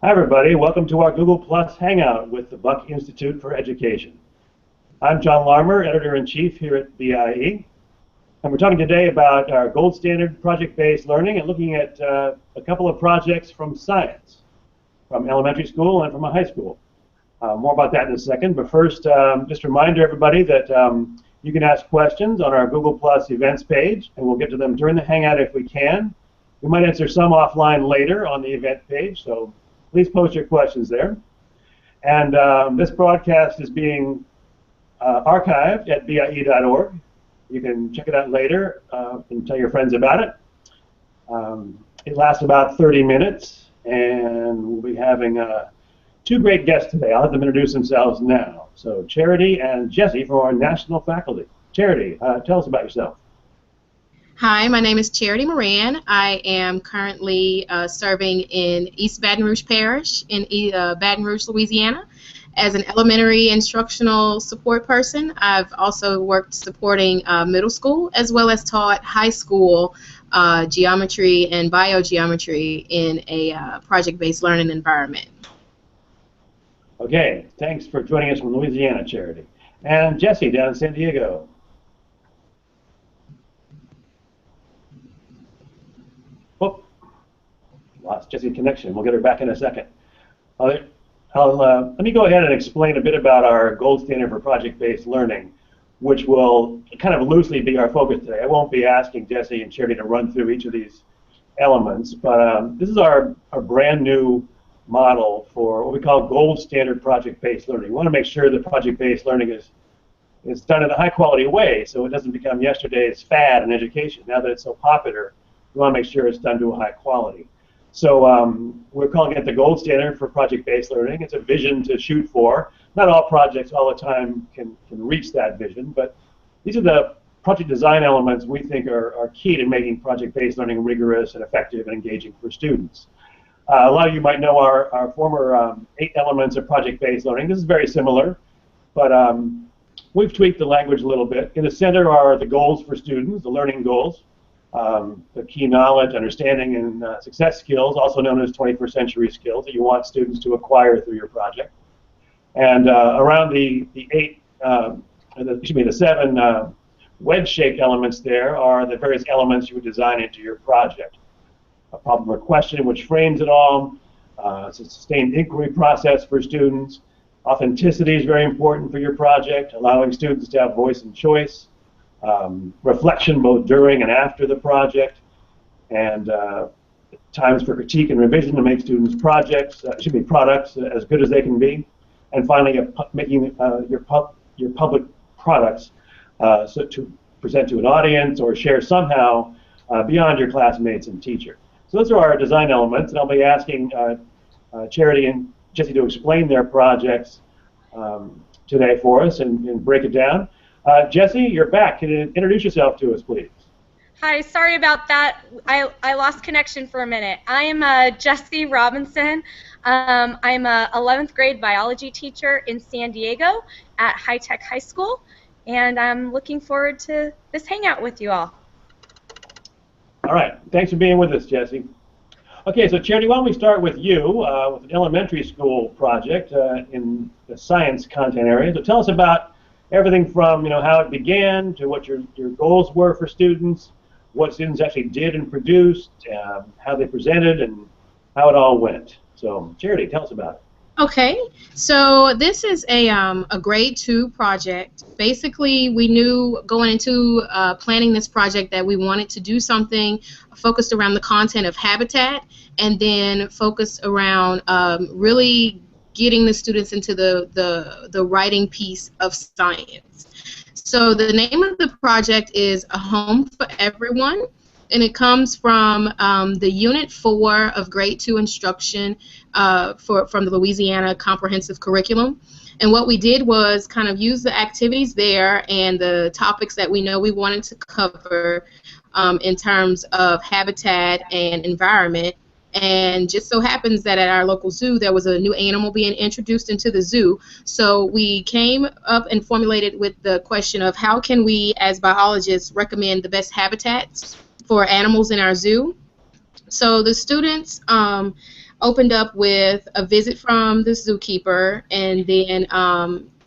Hi everybody, welcome to our Google Plus Hangout with the Buck Institute for Education. I'm John Larmer, Editor-in-Chief here at BIE, and we're talking today about our gold standard project-based learning and looking at a couple of projects from science, from elementary school and from a high school. More about that in a second, but first, just a reminder everybody that you can ask questions on our Google Plus events page, and we'll get to them during the Hangout if we can. We might answer some offline later on the event page, so please post your questions there. And this broadcast is being archived at BIE.org. You can check it out later and tell your friends about it. It lasts about 30 minutes, and we'll be having two great guests today. I'll have them introduce themselves now. So Charity and Jesse from our national faculty. Charity, tell us about yourself. Hi, my name is Charity Moran. I am currently serving in East Baton Rouge Parish in Baton Rouge, Louisiana, as an elementary instructional support person. I've also worked supporting middle school as well as taught high school geometry and biogeometry in a project-based learning environment. Okay, thanks for joining us from Louisiana, Charity. And Jesse down in San Diego. Lost Jesse's connection. We'll get her back in a second. Let me go ahead and explain a bit about our gold standard for project-based learning, which will kind of loosely be our focus today. I won't be asking Jesse and Charity to run through each of these elements, but this is our brand new model for what we call gold standard project-based learning. We want to make sure that project-based learning is done in a high-quality way, so it doesn't become yesterday's fad in education. Now that it's so popular, we want to make sure it's done to a high quality. So we're calling it the gold standard for project-based learning. It's a vision to shoot for. Not all projects all the time can reach that vision, but these are the project design elements we think are key to making project-based learning rigorous and effective and engaging for students. A lot of you might know our former 8 elements of project-based learning. This is very similar, but we've tweaked the language a little bit. In the center are the goals for students, the learning goals. The key knowledge, understanding, and success skills, also known as 21st century skills, that you want students to acquire through your project. And around the 7 wedge-shaped elements there are the various elements you would design into your project. A problem or question which frames it all, it's a sustained inquiry process for students. Authenticity is very important for your project, allowing students to have voice and choice. Reflection both during and after the project, and times for critique and revision to make students' products as good as they can be, and finally making your public products so to present to an audience or share somehow beyond your classmates and teacher. So those are our design elements, and I'll be asking Charity and Jesse to explain their projects today for us and break it down. Jesse, you're back. Can you introduce yourself to us, please? Hi, sorry about that. I lost connection for a minute. I am Jesse Robinson. I'm a 11th grade biology teacher in San Diego at High Tech High School, and I'm looking forward to this hangout with you all. All right. Thanks for being with us, Jesse. Okay, so Charity, why don't we start with you with an elementary school project in the science content area. So tell us about everything from how it began to what your goals were for students, what students actually did and produced, how they presented, and how it all went. So Charity, tell us about it. Okay, so this is a grade 2 project. Basically, we knew going into planning this project that we wanted to do something focused around the content of habitat, and then focused around really getting the students into the writing piece of science. So the name of the project is A Home for Everyone, and it comes from the Unit 4 of Grade 2 instruction from the Louisiana Comprehensive Curriculum. And what we did was kind of use the activities there and the topics that we know we wanted to cover in terms of habitat and environment. And just so happens that at our local zoo there was a new animal being introduced into the zoo. So we came up and formulated with the question of how can we as biologists recommend the best habitats for animals in our zoo. So the students opened up with a visit from the zookeeper, and then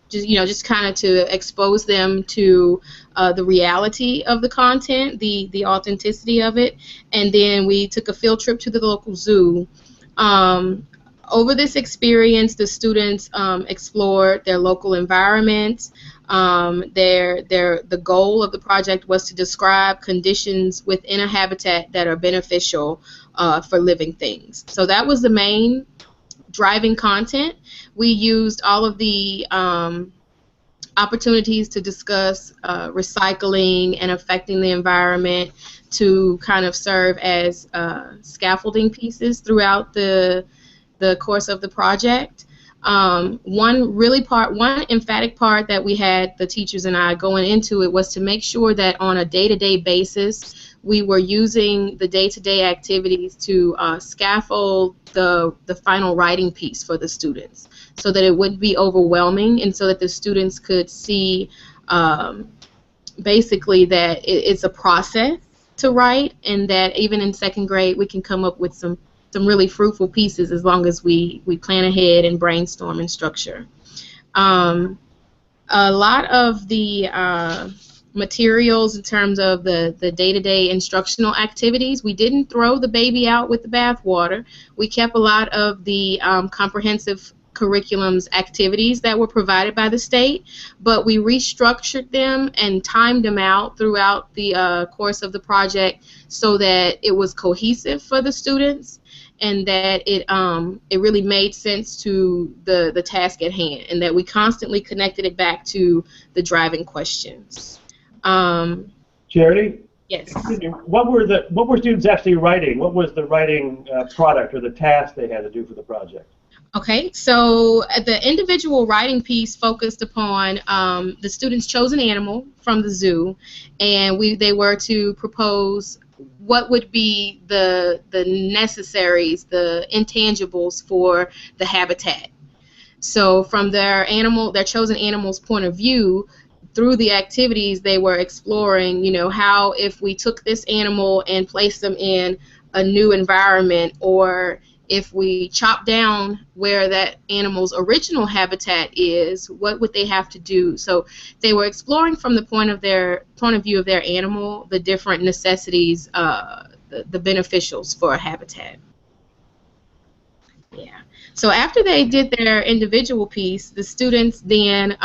just kind of to expose them to the reality of the content, the authenticity of it, and then we took a field trip to the local zoo. Over this experience, the students explored their local environment. The goal of the project was to describe conditions within a habitat that are beneficial for living things. So that was the main driving content. We used all of the opportunities to discuss recycling and affecting the environment to kind of serve as scaffolding pieces throughout the course of the project. One emphatic part that we had the teachers and I going into it was to make sure that on a day-to-day basis we were using the day-to-day activities to scaffold the final writing piece for the students, so that it wouldn't be overwhelming, and so that the students could see basically that it's a process to write, and that even in second grade we can come up with some really fruitful pieces as long as we plan ahead and brainstorm and structure. A lot of the materials in terms of the day-to-day instructional activities, we didn't throw the baby out with the bathwater. We kept a lot of the comprehensive curriculum's activities that were provided by the state, but we restructured them and timed them out throughout the course of the project so that it was cohesive for the students, and that it really made sense to the task at hand, and that we constantly connected it back to the driving questions. Charity? Yes. What were students actually writing? What was the writing product or the task they had to do for the project? Okay, so the individual writing piece focused upon the students chose an animal from the zoo, and they were to propose what would be the necessaries, the intangibles for the habitat. So from their chosen animal's point of view, through the activities they were exploring, how if we took this animal and placed them in a new environment, or if we chop down where that animal's original habitat is, what would they have to do? So they were exploring from the point of view of their animal, the different necessities, the beneficials for a habitat. Yeah. So after they did their individual piece, the students then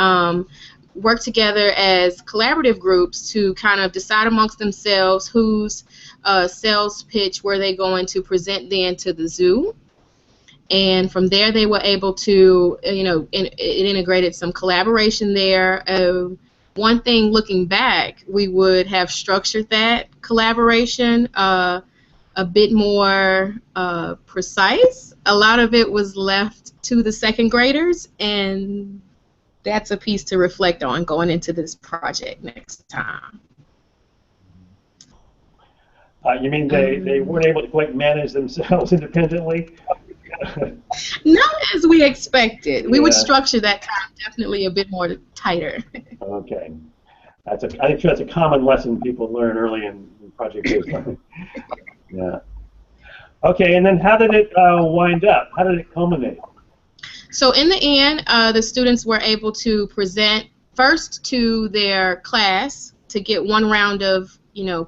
work together as collaborative groups to kind of decide amongst themselves whose sales pitch were they going to present then to the zoo. And from there they were able to, it integrated some collaboration there. One thing looking back, we would have structured that collaboration a bit more precise. A lot of it was left to the second graders, and that's a piece to reflect on going into this project next time. You mean they weren't able to quite manage themselves independently? Not as we expected. We would structure that time definitely a bit more tighter. Okay. I think that's a common lesson people learn early in project-based learning. Yeah. Okay, and then how did it wind up? How did it culminate? So in the end, the students were able to present first to their class to get one round of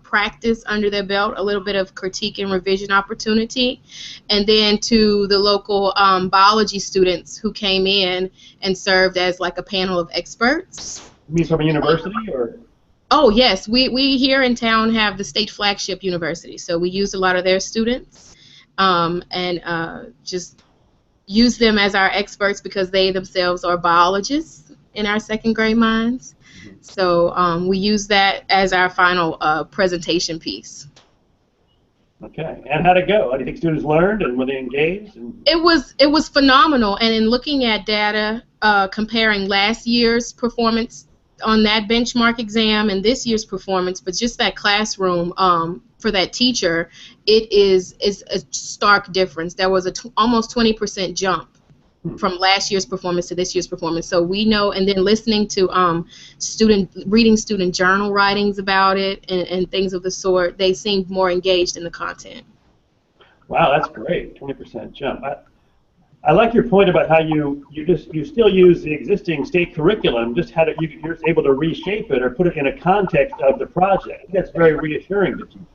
practice under their belt, a little bit of critique and revision opportunity, and then to the local biology students who came in and served as like a panel of experts. You mean from a university, or? Oh yes, we here in town have the state flagship university, so we used a lot of their students and just use them as our experts because they themselves are biologists in our second grade minds. So we use that as our final presentation piece. Okay, and how'd it go? How do you think students learned, and were they engaged? It was phenomenal, and in looking at data, comparing last year's performance on that benchmark exam and this year's performance, but just that classroom for that teacher, it is a stark difference. There was almost 20% jump from last year's performance to this year's performance. So we know, and then listening to reading student journal writings about it and things of the sort, they seemed more engaged in the content. Wow, that's great. 20% jump. I like your point about how you still use the existing state curriculum, just how you're able to reshape it or put it in a context of the project. That's very reassuring to teachers.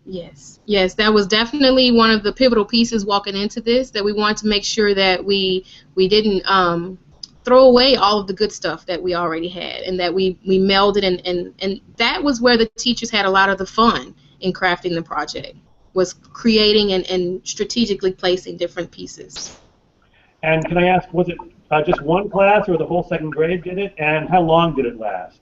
Yes, yes, that was definitely one of the pivotal pieces walking into this, that we wanted to make sure that we didn't throw away all of the good stuff that we already had, and that we melded, and that was where the teachers had a lot of the fun in crafting the project, was creating and strategically placing different pieces. And can I ask, was it just one class or the whole second grade did it? And how long did it last?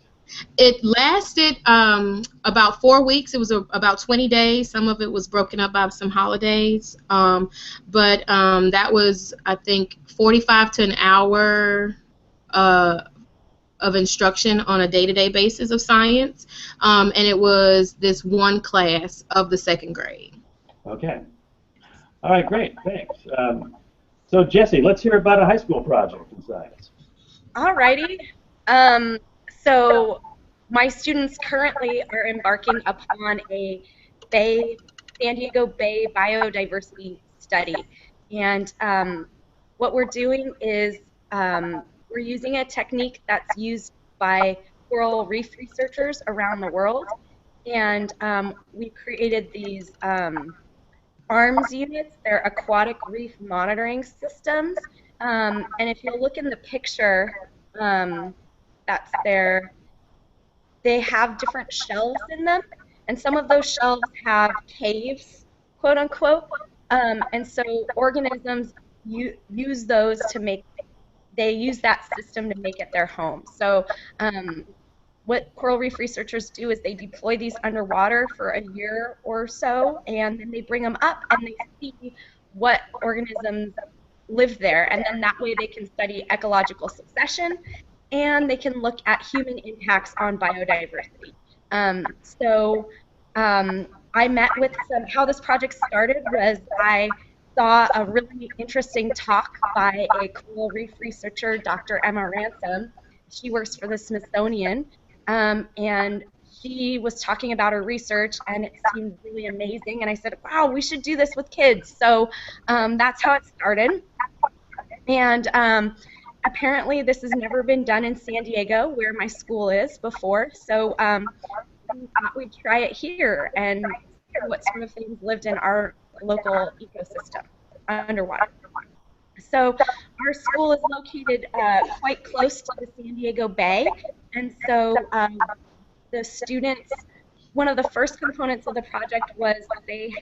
It lasted about 4 weeks. It was about 20 days. Some of it was broken up by some holidays. But that was, I think, 45 to an hour of instruction on a day-to-day basis of science. And it was this one class of the second grade. Okay. All right, great. Thanks. So, Jesse, let's hear about a high school project in science. Alrighty. So my students currently are embarking upon a San Diego Bay biodiversity study. And what we're doing is we're using a technique that's used by coral reef researchers around the world. And we created these ARMS units. They're aquatic reef monitoring systems. And if you look in the picture, that's there. They have different shelves in them, and some of those shelves have caves, quote unquote. And so organisms use those to make. They use that system to make it their home. So what coral reef researchers do is they deploy these underwater for a year or so, and then they bring them up and they see what organisms live there, and then that way they can study ecological succession, and they can look at human impacts on biodiversity. I met with how this project started was I saw a really interesting talk by a coral reef researcher, Dr. Emma Ransom. She works for the Smithsonian, and she was talking about her research, and it seemed really amazing, and I said, wow, we should do this with kids. So that's how it started. And apparently this has never been done in San Diego, where my school is, before. So we thought we'd try it here and see what sort of things lived in our local ecosystem underwater. So our school is located quite close to the San Diego Bay, and so the students, one of the first components of the project was they,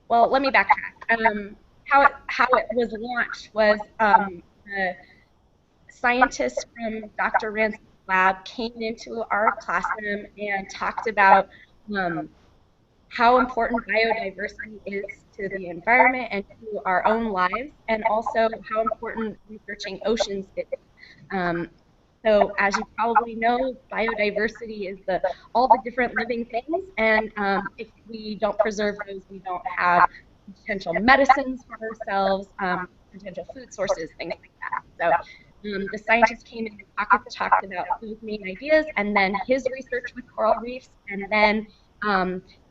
well, let me backtrack. How it was launched was a scientist from Dr. Ransom's lab came into our classroom and talked about how important biodiversity is to the environment and to our own lives, and also how important researching oceans is. So as you probably know, biodiversity is all the different living things, and if we don't preserve those, we don't have potential medicines for ourselves, potential food sources, things like that. So the scientist came in and talked about those main ideas, and then his research with coral reefs, and then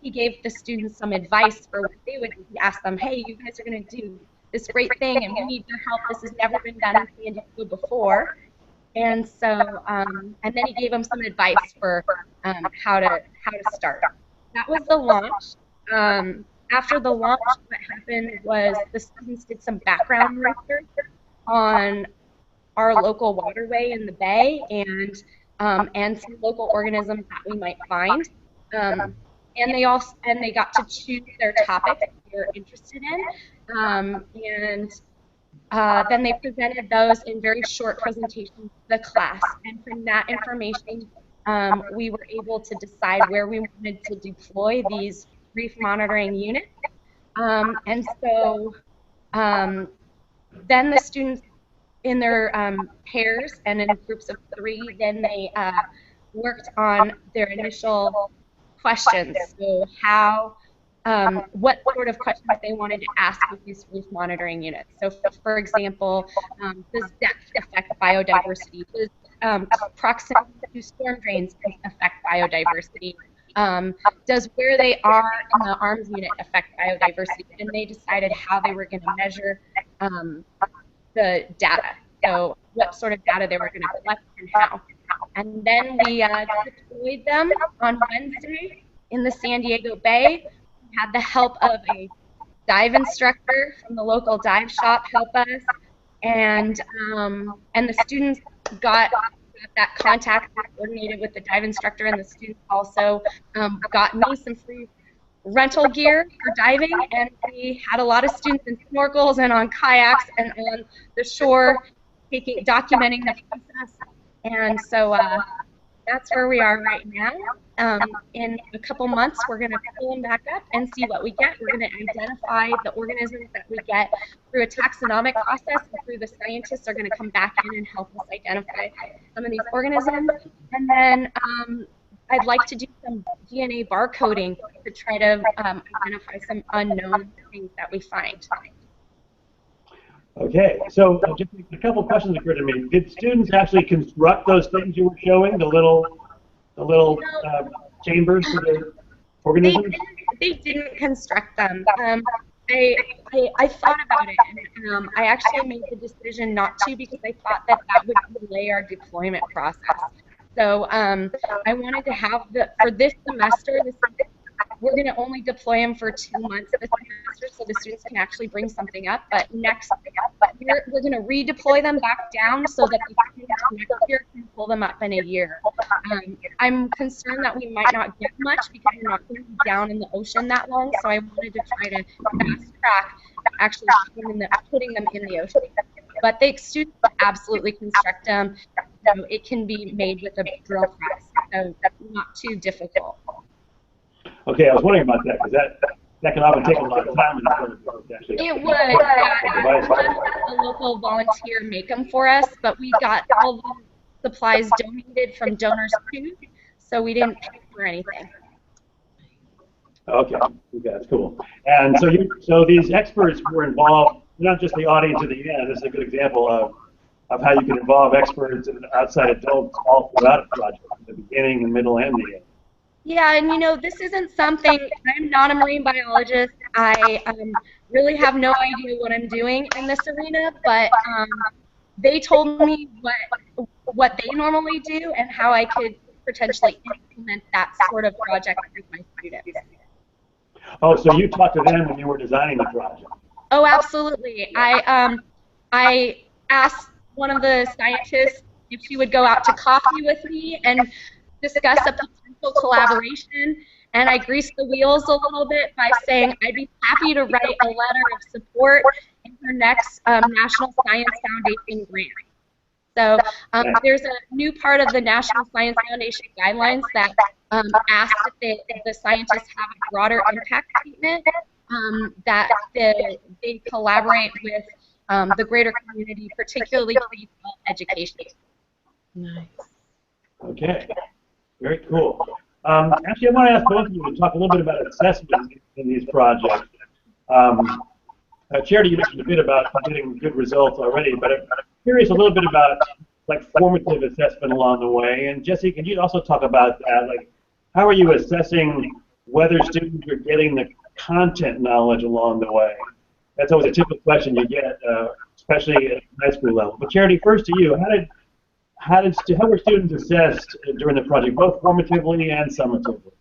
he gave the students some advice for what they would do. He asked them, hey, you guys are going to do this great thing, and we need your help. This has never been done in San Diego before. And so, and then he gave them some advice for how to start. That was the launch. After the launch, what happened was the students did some background research on our local waterway in the bay and some local organisms that we might find. And they got to choose their topic that they were interested in. Then they presented those in very short presentations to the class. And from that information, we were able to decide where we wanted to deploy these reef monitoring units. And so then the students in their pairs and in groups of 3, then they worked on their initial questions. So what sort of questions they wanted to ask with these reef monitoring units. So for example, does depth affect biodiversity? Does proximity to storm drains affect biodiversity? does where they are in the arms unit affect biodiversity? And they decided how they were going to measure the data. So what sort of data they were going to collect and how. And then we deployed them on Wednesday in the San Diego Bay. We had the help of a dive instructor from the local dive shop help us, and the students got that contact coordinated with the dive instructor, and the students also got me some free rental gear for diving, and we had a lot of students in snorkels and on kayaks and on the shore documenting the process. And so that's where we are right now. In a couple months, we're going to pull them back up and see what we get. We're going to identify the organisms that we get through a taxonomic process, and through the scientists are going to come back in and help us identify some of these organisms. And then I'd like to do some DNA barcoding to try to identify some unknown things that we find. Okay, so just a couple of questions occurred to me. Did students actually construct those things you were showing, the little chambers for the organisms? They didn't construct them. I thought about it, and I actually made the decision not to, because I thought that would delay our deployment process. So I wanted to have for this semester, we're going to only deploy them for 2 months this semester, so the students can actually bring something up. But next year, we're going to redeploy them back down so that the students next year can pull them up in a year. I'm concerned that we might not get much because we're not going to be down in the ocean that long, so I wanted to try to fast track actually putting them in the ocean. But the students absolutely construct them. So it can be made with a drill press, so that's not too difficult. Okay, I was wondering about that, because that can often take a lot of time. It would. A local volunteer make them for us, but we got all the supplies donated from donors too, so we didn't pay for anything. Okay, that's cool. And so these experts were involved, not just the audience at the end. This is a good example of how you can involve experts and outside adults all throughout a project, the beginning, the middle, and the end. Yeah, and this isn't something, I'm not a marine biologist. I really have no idea what I'm doing in this arena, but they told me what they normally do and how I could potentially implement that sort of project with my students. Oh, so you talked to them when you were designing the project? Oh, absolutely. I asked one of the scientists if she would go out to coffee with me and discuss a potential collaboration, and I greased the wheels a little bit by saying I'd be happy to write a letter of support in her next National Science Foundation grant. So there's a new part of the National Science Foundation guidelines that asks if the scientists have a broader impact statement, that they collaborate with the greater community, particularly K-12 education. Nice. Okay, very cool. Actually, I want to ask both of you to talk a little bit about assessment in these projects. Charity, you mentioned a bit about getting good results already, but I'm curious a little bit about formative assessment along the way. And Jesse, can you also talk about that? How are you assessing whether students are getting the content knowledge along the way? That's always a typical question you get, especially at high school level. But Charity, first to you, how were students assessed during the project, both formatively and summatively?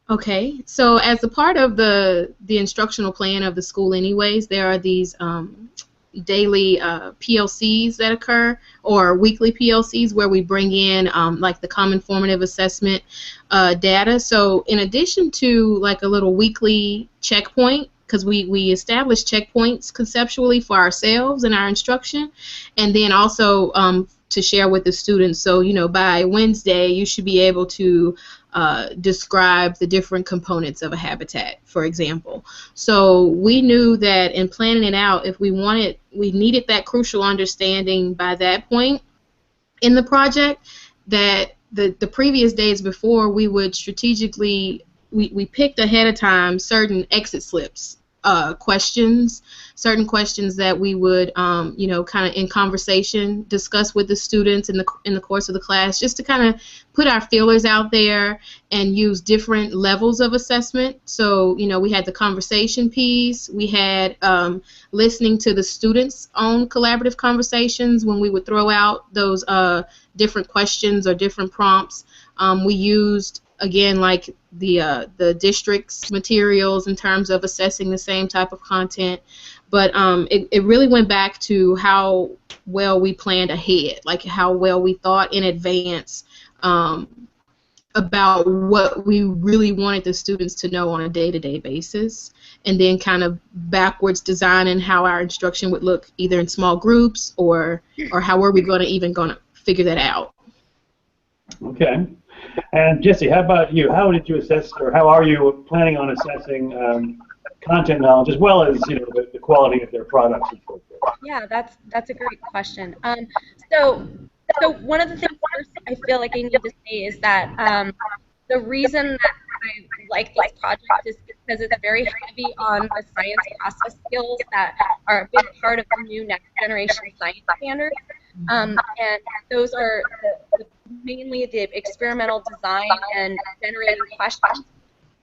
Okay, so as a part of the instructional plan of the school anyways, there are these daily PLCs that occur, or weekly PLCs, where we bring in the common formative assessment data. So in addition to a little weekly checkpoint, because we establish checkpoints conceptually for ourselves and our instruction, and then also to share with the students. So by Wednesday you should be able to describe the different components of a habitat, for example. So we knew that in planning it out, if we needed that crucial understanding by that point in the project, that the previous days before, we would strategically, we picked ahead of time certain exit slips questions, certain questions that we would, you know, kind of in conversation discuss with the students in the course of the class, just to kind of put our feelers out there and use different levels of assessment. So, you know, we had the conversation piece, we had listening to the students' own collaborative conversations when we would throw out those different questions or different prompts. We used, again, like the district's materials in terms of assessing the same type of content, but it really went back to how well we planned ahead, like how well we thought in advance about what we really wanted the students to know on a day-to-day basis, and then kind of backwards designing how our instruction would look, either in small groups or how were we going to figure that out. Okay. And Jesse, how about you? How did you assess, or how are you planning on assessing content knowledge as well as, you know, the quality of their products and so forth? Yeah, that's a great question. So one of the things first I feel like I need to say is that the reason that I like this project is because it's very heavy on the science process skills that are a big part of the new next generation science standards. And those are mainly the experimental design and generating questions,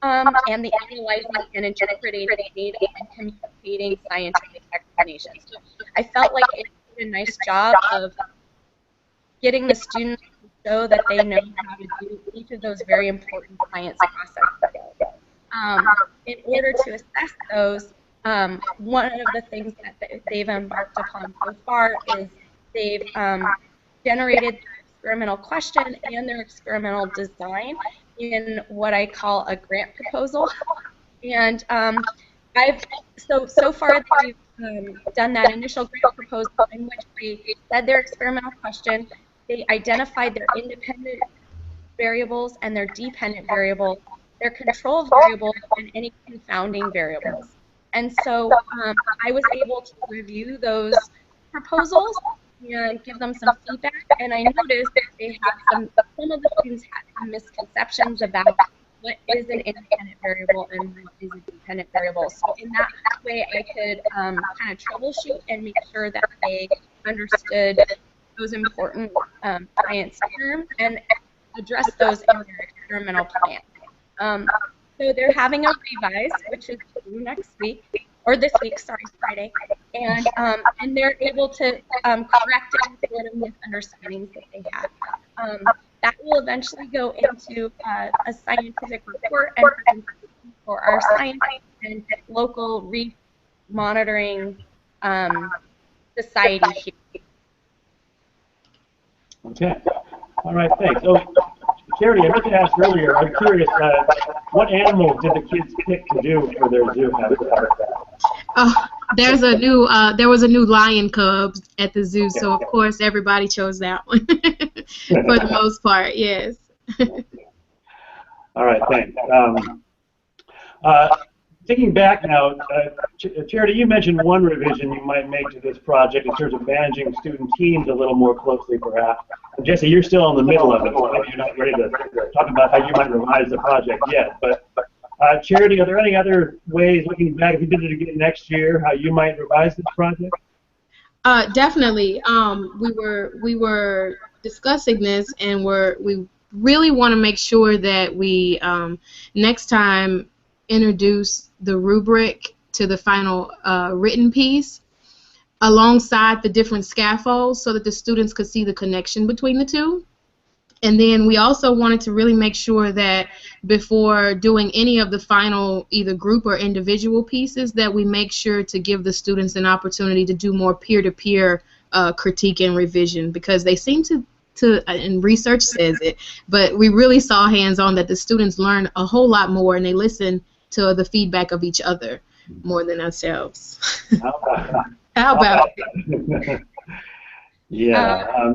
and the analyzing and interpreting data and communicating scientific explanations. So I felt like it did a nice job of getting the students to show that they know how to do each of those very important science process skills. In order to assess those, one of the things that they've embarked upon so far is they've generated their experimental question and their experimental design in what I call a grant proposal. And so far they've done that initial grant proposal in which they said their experimental question, they identified their independent variables and their dependent variables, their control variables, and any confounding variables. And so I was able to review those proposals and give them some feedback, and I noticed that they had some of the students had some misconceptions about what is an independent variable and what is a dependent variable. So in that way, I could kind of troubleshoot and make sure that they understood those important science terms and address those in their experimental plan. So they're having a revise, which is due next week, or this week, sorry, Friday, and they're able to correct any sort of misunderstandings that they had. That will eventually go into a scientific report and for our science and local reef monitoring society here. Okay. All right, thanks. So, Charity, I meant to ask earlier, I'm curious, what animals did the kids pick to do for their zoo habitat? There was a new lion cub at the zoo, so of course everybody chose that one for the most part. Yes. All right, thanks. Thinking back now, Charity, you mentioned one revision you might make to this project in terms of managing student teams a little more closely, perhaps. And Jesse, you're still in the middle of it, so maybe you're not ready to talk about how you might revise the project yet. But Charity, are there any other ways, looking back, if you did it again next year, how you might revise this project? Definitely. We were discussing this, and we really want to make sure that we next time introduce the rubric to the final written piece alongside the different scaffolds so that the students could see the connection between the two. And then we also wanted to really make sure that before doing any of the final either group or individual pieces that we make sure to give the students an opportunity to do more peer-to-peer critique and revision, because they seem to and research says it, but we really saw hands-on that the students learn a whole lot more and they listen to the feedback of each other more than ourselves. How about it? Yeah.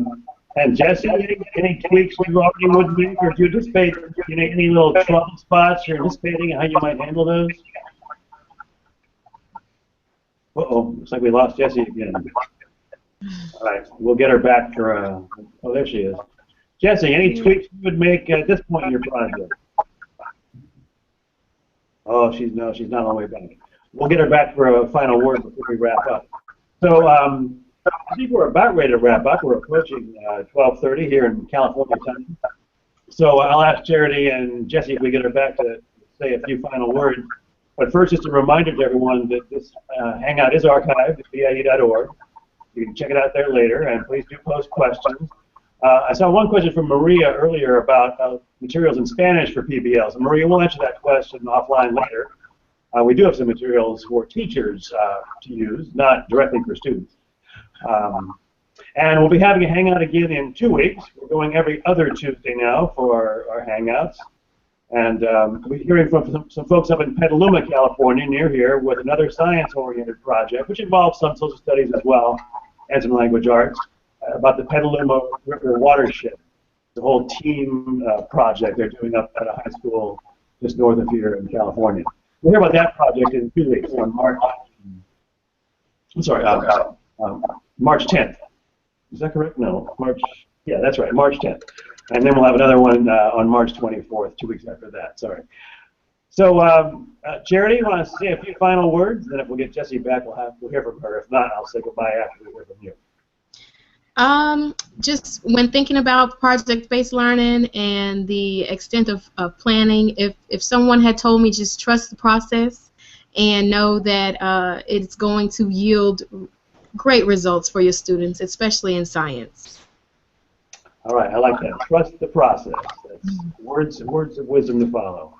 And Jesse, any tweaks you already would make, or do you anticipate any little trouble spots you're anticipating and how you might handle those? Uh-oh, looks like we lost Jessie again. All right, we'll get her back for, oh, there she is. Jessie, any tweaks you would make at this point in your project? Oh, she's not all the way back. we'll get her back for a final word before we wrap up. So I think we're about ready to wrap up. We're approaching 12:30 here in California time. So I'll ask Charity and Jesse if we get her back to say a few final words. But first, just a reminder to everyone that this Hangout is archived at BIU.org. You can check it out there later, and please do post questions. I saw one question from Maria earlier about materials in Spanish for PBLs. And Maria, we'll answer that question offline later. We do have some materials for teachers to use, not directly for students. And we'll be having a Hangout again in 2 weeks. We're going every other Tuesday now for our Hangouts. And we're hearing from some folks up in Petaluma, California, near here, with another science-oriented project, which involves some social studies as well, and some language arts, about the Petaluma River watershed. The whole team project they're doing up at a high school just north of here in California. We'll hear about that project in 2 weeks on March. I'm sorry, March 10th. Is that correct? No, March. Yeah, that's right, March 10th. And then we'll have another one on March 24th, 2 weeks after that. Sorry. So, Charity, you want to say a few final words? Then if we'll get Jessie back, we'll hear from her. If not, I'll say goodbye after we hear from you. Just when thinking about project-based learning and the extent of planning, if someone had told me just trust the process and know that it's going to yield great results for your students, especially in science. All right, I like that. Trust the process. That's words of wisdom to follow.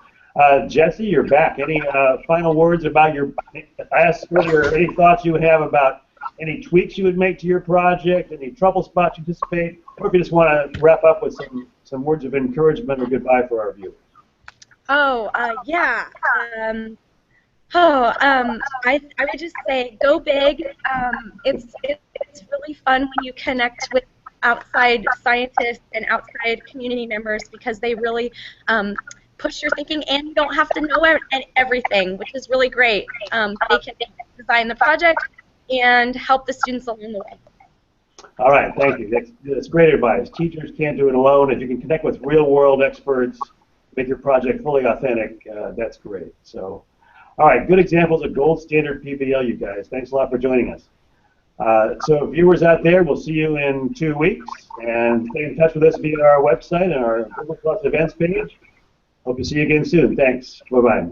Jessie, you're back. Any final words about your? I asked earlier any thoughts you have about any tweaks you would make to your project, any trouble spots you anticipate, or if you just want to wrap up with some words of encouragement or goodbye for our viewers. Oh, yeah. I would just say go big. It's really fun when you connect with outside scientists and outside community members because they really push your thinking, and you don't have to know everything, which is really great. They can design the project and help the students along the way. All right, thank you. That's great advice. Teachers can't do it alone. If you can connect with real-world experts, make your project fully authentic, that's great. So, all right, good examples of gold standard PBL, you guys. Thanks a lot for joining us. So viewers out there, we'll see you in 2 weeks, and stay in touch with us via our website and our Google Plus events page. Hope to see you again soon. Thanks. Bye-bye.